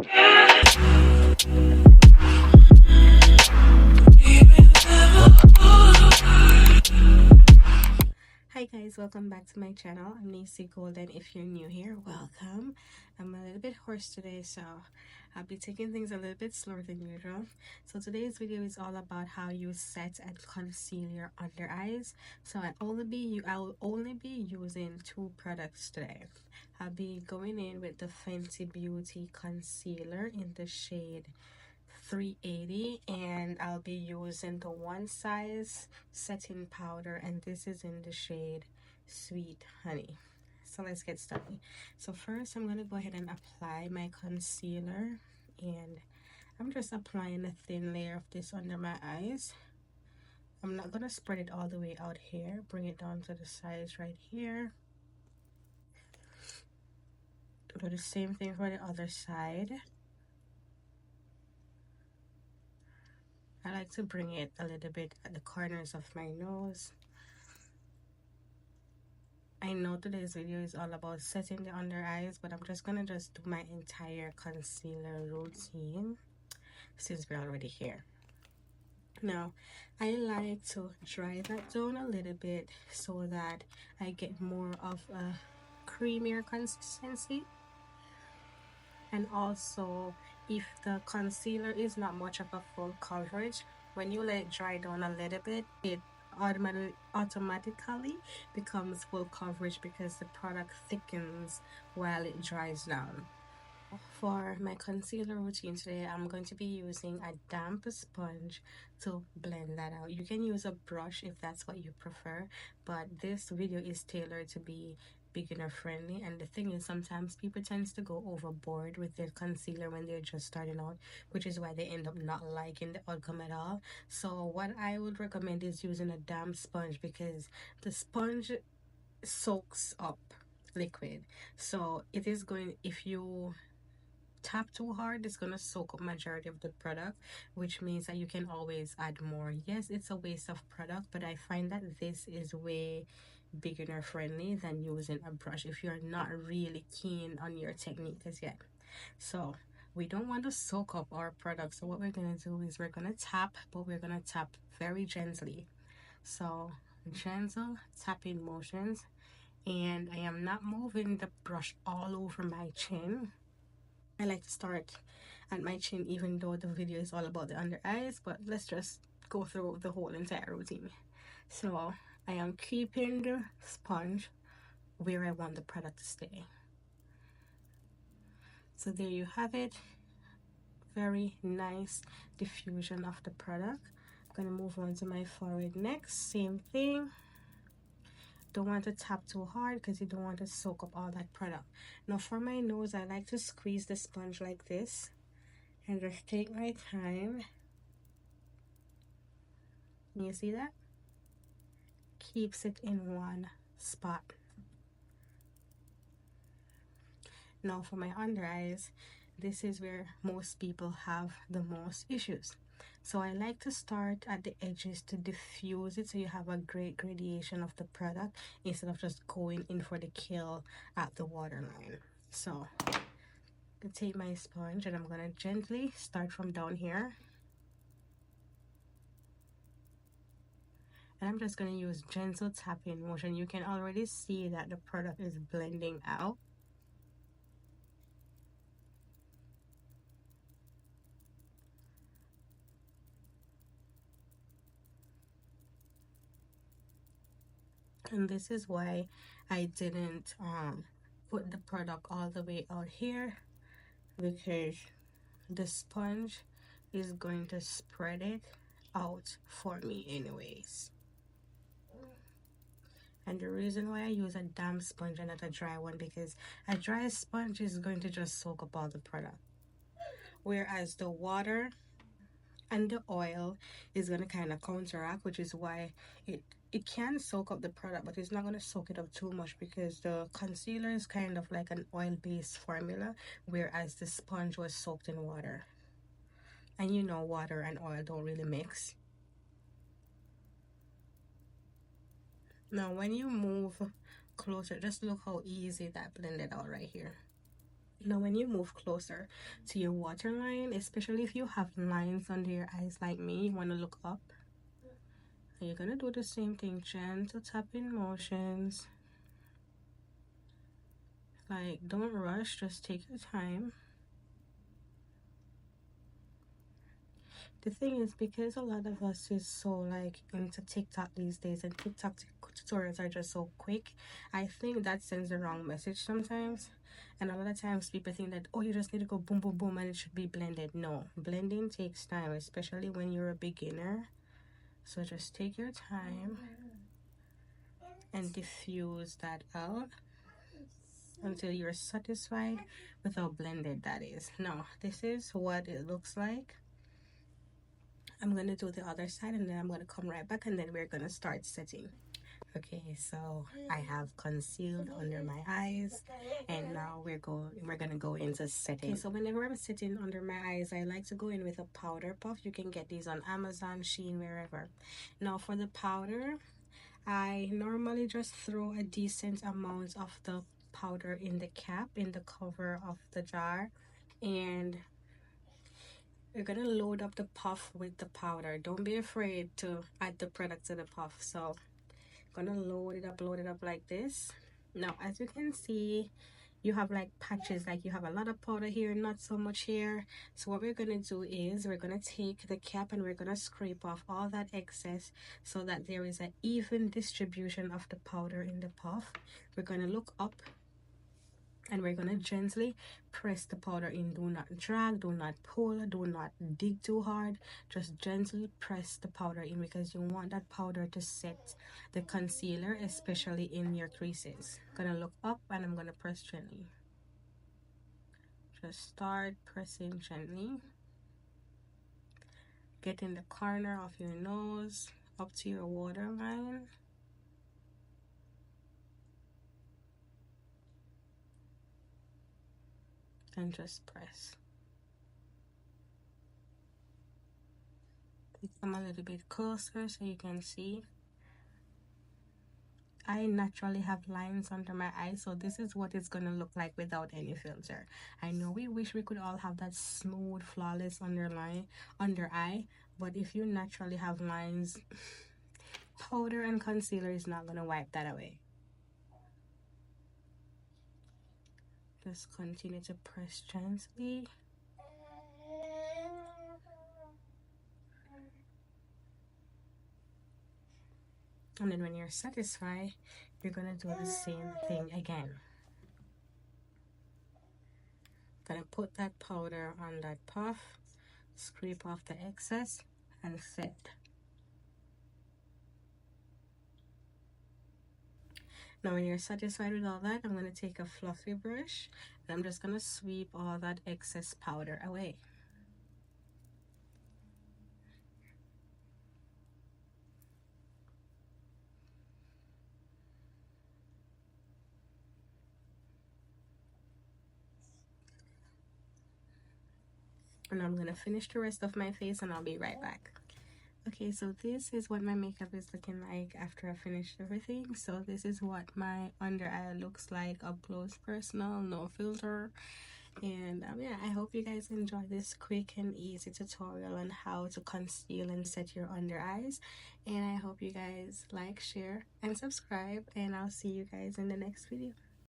Hi guys, welcome back to my channel. I'm Nisi Golden. If you're new here, welcome. I'm a little bit hoarse today, so I'll be taking things a little bit slower than usual. So today's video is all about how you set and conceal your under eyes. So I'll only be using two products today. I'll be going in with the Fenty Beauty concealer in the shade 380, and I'll be using the one size setting powder, and this is in the shade Sweet Honey. So let's get started. So first I'm going to go ahead and apply my concealer, and I'm just applying a thin layer of this under my eyes. I'm not going to spread it all the way out here. Bring it down to the sides right here. Do the same thing for the other side. I like to bring it a little bit at the corners of my nose. I know today's video is all about setting the under eyes, but I'm just gonna do my entire concealer routine since we're already here. Now, I like to dry that down a little bit so that I get more of a creamier consistency. And also, if the concealer is not much of a full coverage, when you let it dry down a little bit, it automatically becomes full coverage because the product thickens while it dries down. For my concealer routine today, I'm going to be using a damp sponge to blend that out. You can use a brush if that's what you prefer, but this video is tailored to be beginner friendly. And the thing is, sometimes people tend to go overboard with their concealer when they're just starting out, which is why they end up not liking the outcome at all. So what I would recommend is using a damp sponge, because the sponge soaks up liquid. So it is going, if you tap too hard, it's gonna soak up majority of the product, which means that you can always add more. Yes, it's a waste of product, but I find that this is way beginner friendly than using a brush if you're not really keen on your technique as yet. So we don't want to soak up our product, so what we're gonna do is we're gonna tap, but we're gonna tap very gently. So gentle tapping motions, and I am not moving the brush all over my chin. I like to start at my chin, even though the video is all about the under eyes, but let's just go through the whole entire routine. So I am keeping the sponge where I want the product to stay. So there you have it. Very nice diffusion of the product. I'm gonna move on to my forehead next. Same thing. Don't want to tap too hard because you don't want to soak up all that product. Now for my nose, I like to squeeze the sponge like this and just take my time. You see that? Keeps it in one spot. Now for my under eyes, this is where most people have the most issues. So I like to start at the edges to diffuse it so you have a great gradation of the product instead of just going in for the kill at the waterline. So I take my sponge and I'm gonna gently start from down here. And I'm just going to use gentle tapping motion. You can already see that the product is blending out. And this is why I didn't put the product all the way out here, because the sponge is going to spread it out for me anyways. And the reason why I use a damp sponge and not a dry one, because a dry sponge is going to just soak up all the product, whereas the water and the oil is going to kind of counteract, which is why it can soak up the product, but it's not going to soak it up too much, because the concealer is kind of like an oil-based formula, whereas the sponge was soaked in water, and you know water and oil don't really mix. Now when you move closer, just look how easy that blended out right here. Now, when you move closer to your waterline, especially if you have lines under your eyes like me, you want to look up. And you're going to do the same thing, gentle tapping motions. Like, don't rush, just take your time. The thing is, because a lot of us is so like into TikTok these days, and TikTok tutorials are just so quick, I think that sends the wrong message sometimes. And a lot of times people think that, oh, you just need to go boom, boom, boom, and it should be blended. No, blending takes time, especially when you're a beginner. So just take your time and diffuse that out until you're satisfied with how blended that is. Now, this is what it looks like. I'm going to do the other side, and then I'm going to come right back, and then we're going to start setting. Okay, so I have concealed under my eyes, and now we're gonna go into setting. Okay, so whenever I'm setting under my eyes, I like to go in with a powder puff. You can get these on Amazon, Shein, wherever. Now for the powder, I normally just throw a decent amount of the powder in the cap, in the cover of the jar, and you're gonna load up the puff with the powder. Don't be afraid to add the product to the puff. So gonna load it up like this. Now, as you can see, you have like patches, like you have a lot of powder here, not so much here. So what we're gonna do is we're gonna take the cap and we're gonna scrape off all that excess so that there is an even distribution of the powder in the puff. We're gonna look up and we're gonna gently press the powder in. Do not drag, do not pull, do not dig too hard. Just gently press the powder in because you want that powder to set the concealer, especially in your creases. Gonna look up and I'm gonna press gently. Just start pressing gently. Get in the corner of your nose up to your waterline. And just press. Come a little bit closer so you can see. I naturally have lines under my eyes, so this is what it's gonna look like without any filter. I know we wish we could all have that smooth, flawless under eye, but if you naturally have lines, powder and concealer is not gonna wipe that away. Just continue to press gently. And then when you're satisfied, you're gonna do the same thing again. Gonna put that powder on that puff, scrape off the excess, and set. Now when you're satisfied with all that, I'm going to take a fluffy brush and I'm just going to sweep all that excess powder away. And I'm going to finish the rest of my face and I'll be right back. Okay, so this is what my makeup is looking like after I finished everything. So this is what my under eye looks like up close, personal, no filter. And yeah, I hope you guys enjoy this quick and easy tutorial on how to conceal and set your under eyes. And I hope you guys like, share, and subscribe. And I'll see you guys in the next video.